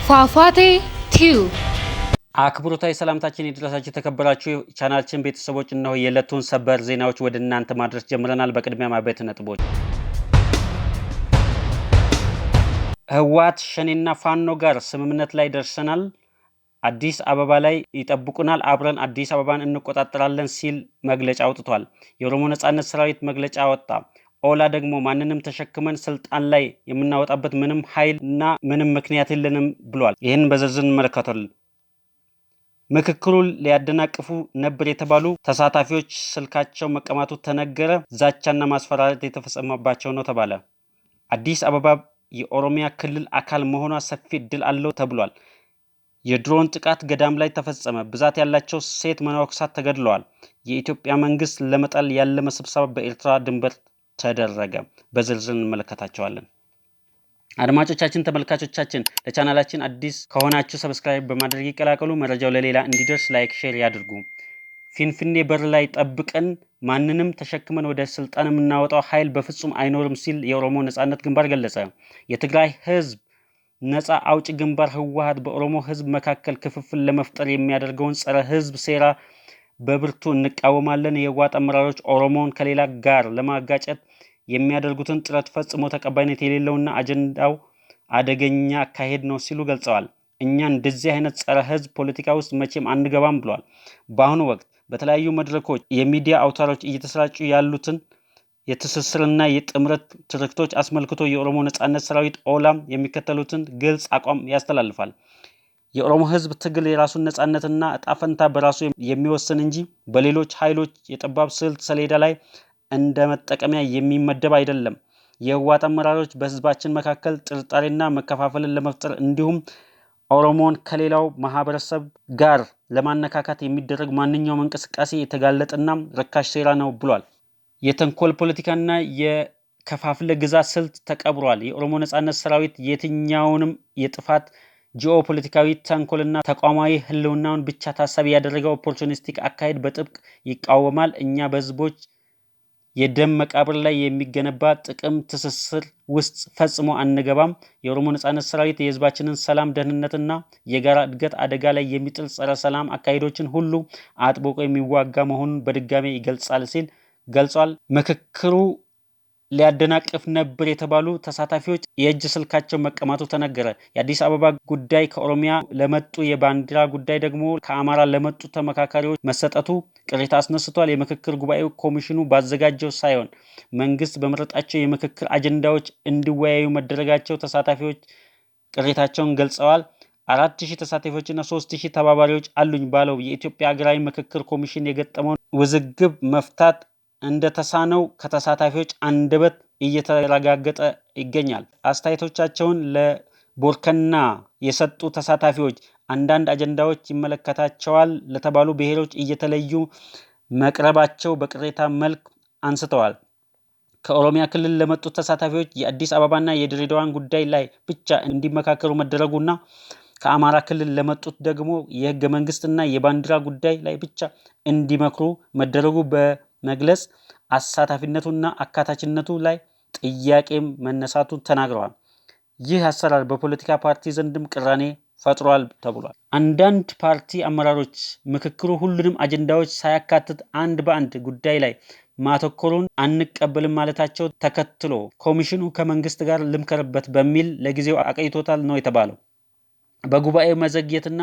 ፏፏቴ ቲዩብ አክብሮታዊ ሰላምታችን ይድረሳችሁ የተከበራችሁ ቻናላችን ቤተሰቦች እነሆ የዕለቱን ሰበር ዜናዎች ወደ እናንተ ማድረስ ጀምረናል። በቅድሚያ ማበይት ነጥቦች ህወሓት ሸኔና ፋኖ ጋር ስምምነት ላይ ደርሰናል፣ አዲስ አበባ ላይ ይጠብቁናል፣ አብረን አዲስ አበባን እንቆጣጠራለን ሲል መግለጫ አውጥቷል። የኦሮሞ ነጻነት ሰራዊት መግለጫ ወጣ። ኦላ ደግሞ ማንንም ተሸክመን ስልጣን ላይ የምናወጣበት ምንም ኃይልና ምንም ምክንያት የለንም ብሏል። ይህን በዝርዝር እንመለከታለን። ምክክሩ ሊያደናቅፉ ነበር የተባሉ ተሳታፊዎች ስልካቸው መቀማቱ ተነገረ። ዛቻና ማስፈራራት የተፈጸመባቸው ነው ተባለ። አዲስ አበባ የኦሮሚያ ክልል አካል መሆኗ ሰፊ እድል አለው ተብሏል። የድሮን ጥቃት ገዳም ላይ ተፈጸመ። ብዛት ያላቸው ሴት መነኮሳት ተገድለዋል። የኢትዮጵያ መንግስት ለመጣል ያለመ ስብሰባ በኤርትራ ድንበር ተደረገ። በዝርዝር እንመለከታቸዋለን። አድማጮቻችን፣ ተመልካቾቻችን ለቻናላችን አዲስ ከሆናችሁ ሰብስክራይብ በማድረግ ይቀላቀሉ። መረጃው ለሌላ እንዲደርስ ላይክ፣ ሼር ያድርጉ። ፊንፊኔ በር ላይ ጠብቀን ማንንም ተሸክመን ወደ ስልጣን የምናወጣው ኃይል በፍጹም አይኖርም ሲል የኦሮሞ ነጻነት ግንባር ገለጸ። የትግራይ ህዝብ ነጻ አውጪ ግንባር ህወሓት በኦሮሞ ህዝብ መካከል ክፍፍል ለመፍጠር የሚያደርገውን ጸረ ህዝብ ሴራ በብርቱ እንቃወማለን። የህወሓት አመራሮች ኦሮሞን ከሌላ ጋር ለማጋጨት የሚያደርጉትን ጥረት ፈጽሞ ተቀባይነት የሌለውና አጀንዳው አደገኛ አካሄድ ነው ሲሉ ገልጸዋል። እኛ እንደዚህ አይነት ጸረ ህዝብ ፖለቲካ ውስጥ መቼም አንገባም ብሏል። በአሁኑ ወቅት በተለያዩ መድረኮች የሚዲያ አውታሮች እየተሰራጩ ያሉትን የትስስርና የጥምረት ትርክቶች አስመልክቶ የኦሮሞ ነጻነት ሰራዊት ኦላም የሚከተሉትን ግልጽ አቋም ያስተላልፋል። የኦሮሞ ህዝብ ትግል የራሱን ነጻነትና እጣ ፈንታ በራሱ የሚወስን እንጂ በሌሎች ኃይሎች የጠባብ ስልት ሰሌዳ ላይ እንደ መጠቀሚያ የሚመደብ አይደለም። የህወሓት አመራሮች በህዝባችን መካከል ጥርጣሬና መከፋፈልን ለመፍጠር እንዲሁም ኦሮሞን ከሌላው ማህበረሰብ ጋር ለማነካካት የሚደረግ ማንኛውም እንቅስቃሴ የተጋለጠና ርካሽ ሴራ ነው ብሏል። የተንኮል ፖለቲካና የከፋፍለ ግዛት ስልት ተቀብሯል። የኦሮሞ ነጻነት ሰራዊት የትኛውንም የጥፋት ጂኦፖለቲካዊ ተንኮልና ተቋማዊ ህልውናውን ብቻ ታሳቢ ያደረገው ኦፖርቹኒስቲክ አካሄድ በጥብቅ ይቃወማል። እኛ በህዝቦች የደም መቃብር ላይ የሚገነባ ጥቅም ትስስር ውስጥ ፈጽሞ አንገባም። የኦሮሞ ነጻነት ሰራዊት የህዝባችንን ሰላም፣ ደህንነትና የጋራ እድገት አደጋ ላይ የሚጥል ጸረ ሰላም አካሄዶችን ሁሉ አጥብቆ የሚዋጋ መሆኑን በድጋሚ ይገልጻል ሲል ገልጿል። ምክክሩ ሊያደናቅፍ ነበር የተባሉ ተሳታፊዎች የእጅ ስልካቸው መቀማቱ ተነገረ። የአዲስ አበባ ጉዳይ ከኦሮሚያ ለመጡ፣ የባንዲራ ጉዳይ ደግሞ ከአማራ ለመጡ ተመካካሪዎች መሰጠቱ ቅሬታ አስነስቷል። የምክክር ጉባኤው ኮሚሽኑ ባዘጋጀው ሳይሆን መንግስት በመረጣቸው የምክክር አጀንዳዎች እንዲወያዩ መደረጋቸው ተሳታፊዎች ቅሬታቸውን ገልጸዋል። 4000 ተሳታፊዎችና 3000 ተባባሪዎች አሉኝ ባለው የኢትዮጵያ ሀገራዊ ምክክር ኮሚሽን የገጠመውን ውዝግብ መፍታት እንደተሳነው ከተሳታፊዎች አንደበት እየተረጋገጠ ይገኛል። አስተያየቶቻቸውን ለቦርከና የሰጡ ተሳታፊዎች አንዳንድ አጀንዳዎች ይመለከታቸዋል ለተባሉ ብሔሮች እየተለዩ መቅረባቸው በቅሬታ መልክ አንስተዋል። ከኦሮሚያ ክልል ለመጡት ተሳታፊዎች የአዲስ አበባና የድሬዳዋን ጉዳይ ላይ ብቻ እንዲመካከሩ መደረጉና ከአማራ ክልል ለመጡት ደግሞ የህገ መንግስትና የባንዲራ ጉዳይ ላይ ብቻ እንዲመክሩ መደረጉ በመግለጽ አሳታፊነቱና አካታችነቱ ላይ ጥያቄ መነሳቱን ተናግረዋል። ይህ አሰራር በፖለቲካ ፓርቲ ዘንድም ቅራኔ ፈጥሯል ተብሏል። አንዳንድ ፓርቲ አመራሮች ምክክሩ ሁሉንም አጀንዳዎች ሳያካትት አንድ በአንድ ጉዳይ ላይ ማተኮሩን አንቀበልም ማለታቸው ተከትሎ ኮሚሽኑ ከመንግስት ጋር ልምከርበት በሚል ለጊዜው አቀይቶታል ነው የተባለው። በጉባኤው መዘግየትና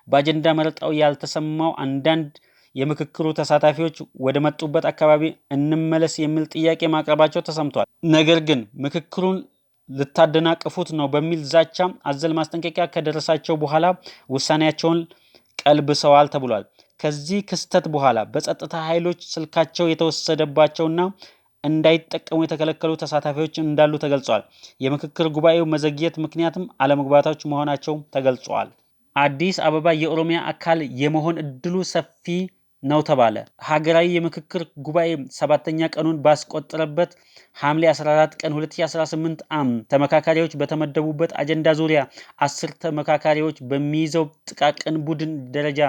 በአጀንዳ መረጣው ያልተሰማው አንዳንድ የምክክሩ ተሳታፊዎች ወደ መጡበት አካባቢ እንመለስ የሚል ጥያቄ ማቅረባቸው ተሰምቷል። ነገር ግን ምክክሩን ልታደናቅፉት ነው በሚል ዛቻ አዘል ማስጠንቀቂያ ከደረሳቸው በኋላ ውሳኔያቸውን ቀልብሰዋል ተብሏል። ከዚህ ክስተት በኋላ በጸጥታ ኃይሎች ስልካቸው የተወሰደባቸውና እንዳይጠቀሙ የተከለከሉ ተሳታፊዎች እንዳሉ ተገልጿል። የምክክር ጉባኤው መዘግየት ምክንያትም አለመግባባቶች መሆናቸው ተገልጿል። አዲስ አበባ የኦሮሚያ አካል የመሆን እድሉ ሰፊ ነው ተባለ። ሀገራዊ የምክክር ጉባኤ 7ኛ ቀኑን ባስቆጠረበት ሐምሌ 14 ቀን 2018 ተመካካሪዎች በተመደቡበት አጀንዳ ዙሪያ 10 ተመካካሪዎች በሚይዘው ጥቃቅን ቡድን ደረጃ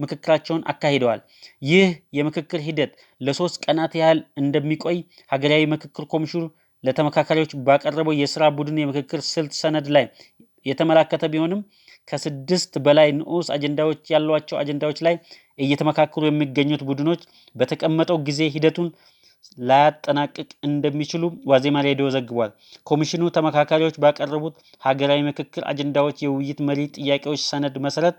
ምክክራቸውን አካሂደዋል። ይህ የምክክር ሂደት ለ3 ቀናት ያህል እንደሚቆይ ሀገራዊ ምክክር ኮሚሽኑ ለተመካካሪዎች ባቀረበው የስራ ቡድን የምክክር ስልት ሰነድ ላይ የተመላከተ ቢሆንም ከ6 በላይ ንዑስ አጀንዳዎች ያሏቸው አጀንዳዎች ላይ እየተመካከሩ የሚገኙት ቡድኖች በተቀመጠው ጊዜ ሂደቱን ላያጠናቅቅ እንደሚችሉ ዋዜማ ሬዲዮ ዘግቧል። ኮሚሽኑ ተመካካሪዎች ባቀረቡት ሀገራዊ ምክክር አጀንዳዎች የውይይት መሪ ጥያቄዎች ሰነድ መሰረት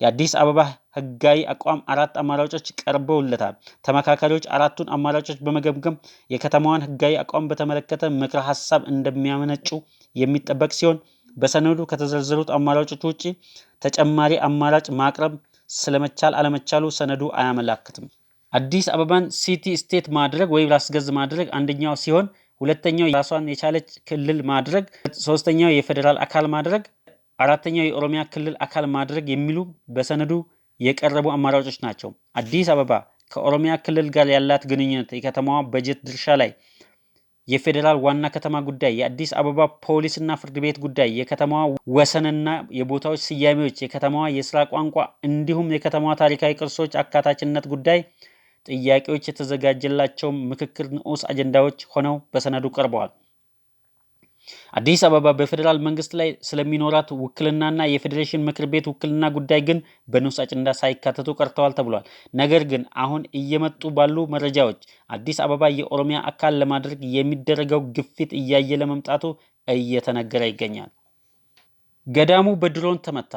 የአዲስ አበባ ህጋዊ አቋም 4 አማራጮች ቀርበውለታል። ተመካካሪዎች 4ቱን አማራጮች በመገምገም የከተማዋን ህጋዊ አቋም በተመለከተ ምክረ ሀሳብ እንደሚያመነጩ የሚጠበቅ ሲሆን በሰነዱ ከተዘረዘሩት አማራጮች ውጪ ተጨማሪ አማራጭ ማቅረብ ስለመቻል አለመቻሉ ሰነዱ አያመለክትም። አዲስ አበባን ሲቲ ስቴት ማድረግ ወይም ራስ ገዝ ማድረግ አንደኛው ሲሆን ሁለተኛው ራሷን የቻለች ክልል ማድረግ፣ ሶስተኛው የፌዴራል አካል ማድረግ፣ አራተኛው የኦሮሚያ ክልል አካል ማድረግ የሚሉ በሰነዱ የቀረቡ አማራጮች ናቸው። አዲስ አበባ ከኦሮሚያ ክልል ጋር ያላት ግንኙነት፣ የከተማዋ በጀት ድርሻ ላይ፣ የፌዴራል ዋና ከተማ ጉዳይ፣ የአዲስ አበባ ፖሊስና ፍርድ ቤት ጉዳይ፣ የከተማዋ ወሰንና የቦታዎች ስያሜዎች፣ የከተማዋ የስራ ቋንቋ እንዲሁም የከተማዋ ታሪካዊ ቅርሶች አካታችነት ጉዳይ ጥያቄዎች የተዘጋጀላቸው ምክክር ንዑስ አጀንዳዎች ሆነው በሰነዱ ቀርበዋል። አዲስ አበባ በፌዴራል መንግስት ላይ ስለሚኖራት ውክልናና የፌዴሬሽን ምክር ቤት ውክልና ጉዳይ ግን በንዑስ አጀንዳ ሳይካተቱ ቀርተዋል ተብሏል። ነገር ግን አሁን እየመጡ ባሉ መረጃዎች አዲስ አበባ የኦሮሚያ አካል ለማድረግ የሚደረገው ግፊት እያየለ መምጣቱ እየተነገረ ይገኛል። ገዳሙ በድሮን ተመታ።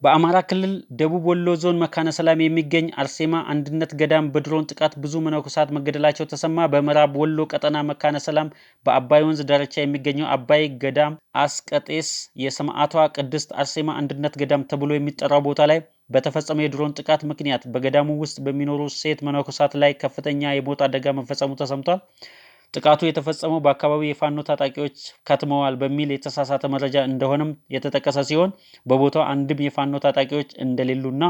በአማራ ክልል ደቡብ ወሎ ዞን መካነ ሰላም የሚገኝ አርሴማ አንድነት ገዳም በድሮን ጥቃት ብዙ መነኮሳት መገደላቸው ተሰማ። በምዕራብ ወሎ ቀጠና መካነ ሰላም በአባይ ወንዝ ዳርቻ የሚገኘው አባይ ገዳም አስቀጤስ የሰማዕቷ ቅድስት አርሴማ አንድነት ገዳም ተብሎ የሚጠራው ቦታ ላይ በተፈጸመው የድሮን ጥቃት ምክንያት በገዳሙ ውስጥ በሚኖሩ ሴት መነኮሳት ላይ ከፍተኛ የሞት አደጋ መፈጸሙ ተሰምቷል። ጥቃቱ የተፈጸመው በአካባቢው የፋኖ ታጣቂዎች ከትመዋል በሚል የተሳሳተ መረጃ እንደሆነም የተጠቀሰ ሲሆን በቦታው አንድም የፋኖ ታጣቂዎች እንደሌሉና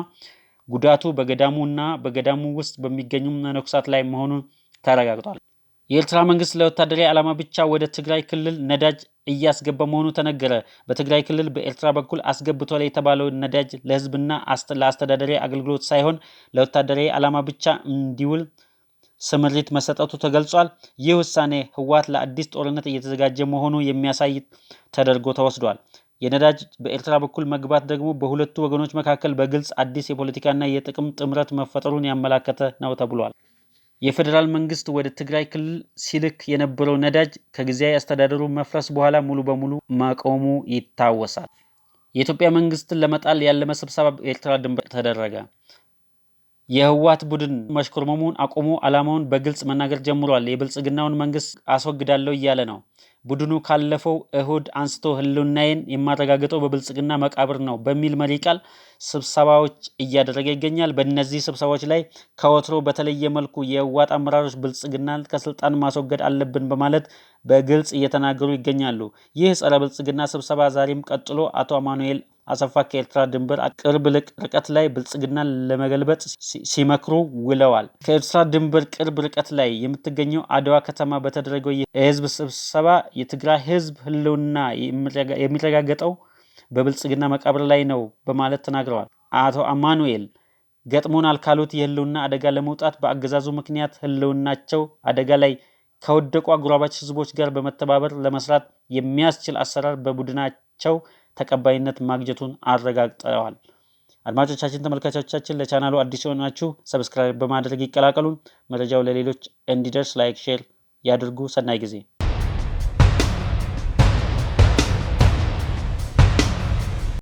ጉዳቱ በገዳሙና በገዳሙ ውስጥ በሚገኙ መነኮሳት ላይ መሆኑን ተረጋግጧል። የኤርትራ መንግስት ለወታደራዊ ዓላማ ብቻ ወደ ትግራይ ክልል ነዳጅ እያስገባ መሆኑ ተነገረ። በትግራይ ክልል በኤርትራ በኩል አስገብቷል የተባለው ነዳጅ ለህዝብና ለአስተዳደራዊ አገልግሎት ሳይሆን ለወታደራዊ ዓላማ ብቻ እንዲውል ስምሪት መሰጠቱ ተገልጿል። ይህ ውሳኔ ህወሓት ለአዲስ ጦርነት እየተዘጋጀ መሆኑ የሚያሳይ ተደርጎ ተወስዷል። የነዳጅ በኤርትራ በኩል መግባት ደግሞ በሁለቱ ወገኖች መካከል በግልጽ አዲስ የፖለቲካና የጥቅም ጥምረት መፈጠሩን ያመላከተ ነው ተብሏል። የፌዴራል መንግስት ወደ ትግራይ ክልል ሲልክ የነበረው ነዳጅ ከጊዜያዊ አስተዳደሩ መፍረስ በኋላ ሙሉ በሙሉ ማቆሙ ይታወሳል። የኢትዮጵያ መንግስትን ለመጣል ያለመ ስብሰባ በኤርትራ ድንበር ተደረገ። የህወሓት ቡድን መሽኮርመሙን አቆሞ ዓላማውን በግልጽ መናገር ጀምሯል። የብልጽግናውን መንግስት አስወግዳለሁ እያለ ነው። ቡድኑ ካለፈው እሁድ አንስቶ ህልውናዬን የማረጋገጠው በብልጽግና መቃብር ነው በሚል መሪ ቃል ስብሰባዎች እያደረገ ይገኛል። በእነዚህ ስብሰባዎች ላይ ከወትሮ በተለየ መልኩ የህወሓት አመራሮች ብልጽግናን ከስልጣን ማስወገድ አለብን በማለት በግልጽ እየተናገሩ ይገኛሉ። ይህ ጸረ ብልጽግና ስብሰባ ዛሬም ቀጥሎ አቶ አማኑኤል አሰፋ ከኤርትራ ድንበር ቅርብ ርቀት ላይ ብልጽግናን ለመገልበጥ ሲመክሩ ውለዋል። ከኤርትራ ድንበር ቅርብ ርቀት ላይ የምትገኘው አድዋ ከተማ በተደረገው የህዝብ ስብሰባ የትግራይ ህዝብ ህልውና የሚረጋገጠው በብልጽግና መቃብር ላይ ነው በማለት ተናግረዋል። አቶ አማኑኤል ገጥሞናል ካሉት የህልውና አደጋ ለመውጣት በአገዛዙ ምክንያት ህልውናቸው አደጋ ላይ ከወደቁ አጎራባች ህዝቦች ጋር በመተባበር ለመስራት የሚያስችል አሰራር በቡድናቸው ተቀባይነት ማግኘቱን አረጋግጠዋል። አድማጮቻችን፣ ተመልካቾቻችን ለቻናሉ አዲስ የሆናችሁ ሰብስክራይብ በማድረግ ይቀላቀሉን። መረጃው ለሌሎች እንዲደርስ ላይክ፣ ሼር ያድርጉ። ሰናይ ጊዜ